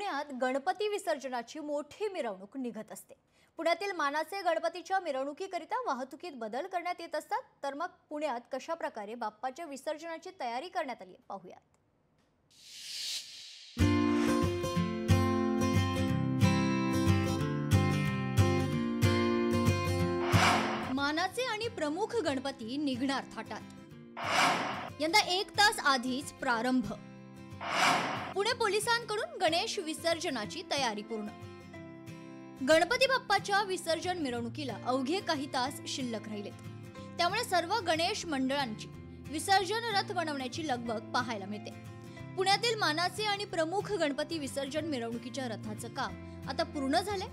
पुण्यात गणपती विसर्जनाची मोठी मिरवणूक निघत असते। पुण्यातील मानाचे गणपतीच्या मिरवणुकीकरिता वाहतुकीत बदल करण्यात येत असतात। तर मग पुण्यात कशा प्रकारे बाप्पाच्या विसर्जनाची तयारी करण्यात आली पाहूयात। मानाचे आणि प्रमुख गणपती निघणार थाटात। यंदा 1 तास आधीच प्रारंभ। पुणे पोलिसांकडून गणेश विसर्जनाची तयारी पूर्ण। गणपती बाप्पाच्या विसर्जन मिरवणुकीला अवघे काही तास शिल्लक राहिलेत। त्यामुळे सर्व गणेश मंडळांची विसर्जन रथ बनवण्याची लगबग पाहायला मिळते। पुण्यातील मानाचे आणि प्रमुख गणपती विसर्जन मिरवणुकीच्या रथाचं काम आता पूर्ण झाले।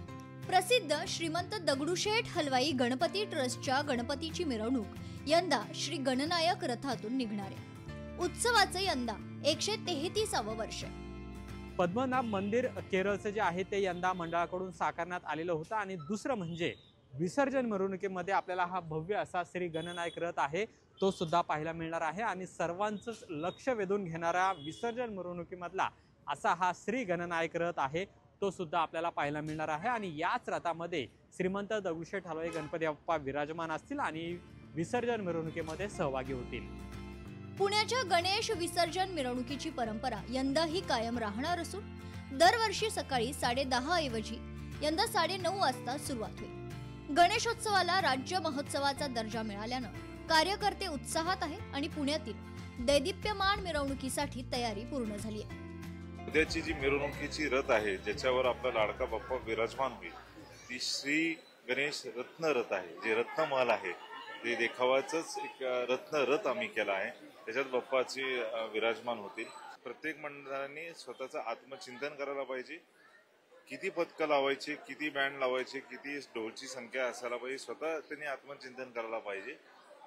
प्रसिद्ध श्रीमंत दगडूशेठ हलवाई गणपती ट्रस्टच्या गणपतीची मिरवणूक यंदा श्री गणनायक रथातून निघणार आहे। उत्सवाचे यंदा 133वे वर्ष। पद्मनाभ मंदिर केरळचे जे आहे ते यंदा मंडळाकडून साकारण्यात आलेलं होतं। आणि दुसरं म्हणजे विसर्जन मिरवणुकीमध्ये आपल्याला हा भव्य असा श्री गणनायक रथ आहे तो सुद्धा पाहायला मिळणार आहे। आणि सर्वांचंच लक्ष वेधून घेणारा विसर्जन मिरवणुकीमधला असा हा श्री गणनायक रथ आहे तो सुद्धा आपल्याला पाहायला मिळणार आहे। आणि याच रथामध्ये श्रीमंत दगडूशेठ हलवाई गणपती बाप्पा विराजमान असतील आणि विसर्जन मिरवणुकीमध्ये सहभागी होतील। पुण्याच्या गणेश विसर्जन मिरवणुकीची परंपरा यंदाही कायम राहणार असून दरवर्षी सकाळी 10:30 ऐवजी यंदा 9:30 वाजता सुरुवात होईल। गणेशोत्सवाला राज्य महोत्सवाचा दर्जा मिळाल्यानं कार्यकर्ते उत्साहात आहेत आणि पुण्यातील दैदिप्यमान मिरवणुकीसाठी तयारी पूर्ण झाली आहे। उद्याची जी मिरवणुकीची रथ आहे ज्याच्यावर आपला लाडका बाप्पा विराजमान होईल ती श्री गणेश रत्न रथ आहे। जे रत्नमहल आहे ते देखावाचंच एक रत्न रथ आम्ही केला आहे। त्याच्यात बाप्पाची विराजमान होतील। प्रत्येक मंडळाने स्वतःचं आत्मचिंतन करायला पाहिजे। किती पथकं लावायचे, किती बँड लावायचे, किती ढोलची संख्या असायला पाहिजे, स्वतः त्यांनी आत्मचिंतन करायला पाहिजे।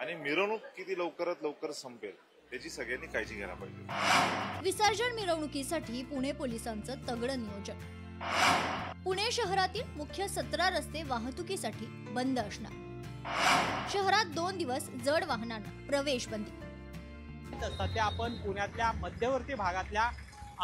आणि मिरवणूक किती लवकरात लवकर संपेल त्याची सगळ्यांनी काळजी घ्यायला पाहिजे। विसर्जन मिरवणुकीसाठी पुणे पोलिसांचं तगडं नियोजन। पुणे शहरातील मुख्य 17 रस्ते वाहतुकीसाठी बंद असणार। शहरात 2 दिवस जड वाहनांना प्रवेश बंदी। सध्या आपण पुण्यातल्या मध्यवर्ती भागातल्या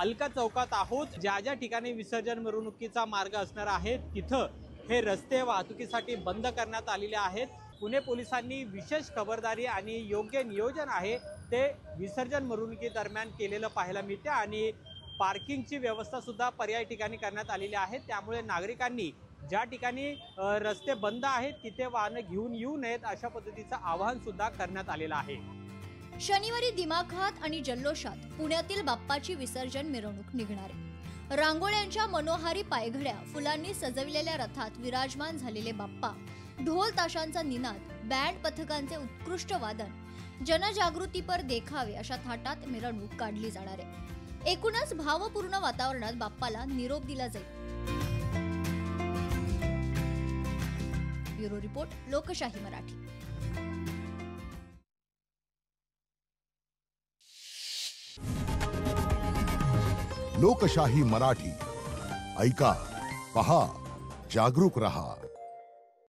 अलका चौकात आहोत। ज्या ज्या ठिकाणी विसर्जन मिरवणुकीचा मार्ग असणार आहे तिथं हे रस्ते वाहतुकीसाठी बंद करण्यात आलेले आहेत। पुणे पोलिसांनी विशेष खबरदारी आणि योग्य नियोजन आहे ते विसर्जन मिरवणुकी दरम्यान केलेलं पाहायला मिळते। आणि पार्किंगची व्यवस्था सुद्धा पर्यायी ठिकाणी करण्यात आलेली आहे। त्यामुळे नागरिकांनी ज्या ठिकाणी रस्ते बंद आहेत तिथे वाहनं घेऊन येऊ नयेत अशा पद्धतीचं आवाहन सुद्धा करण्यात आलेलं आहे। शनिवारी दिमाखात आणि जल्लोषात पुण्यातील बाप्पाची विसर्जन मिरवणूक निघणार आहे। रांगोळ्यांच्या मनोहारी पायघड्या फुलांनी सजविलेल्या रथात विराजमान झालेले बाप्पा, ढोल ताशांचा निनाद, बँड पथकांचे उत्कृष्ट वादन, जनजागृतीपर देखावे अशा थाटात मिरवणूक काढली जाणार आहे। एकूणच भावपूर्ण वातावरणात बाप्पाला निरोप दिला जाईल। ब्युरो रिपोर्ट, लोकशाही मराठी। लोकशाही मराठी ऐका, पहा, जागरूक रहा।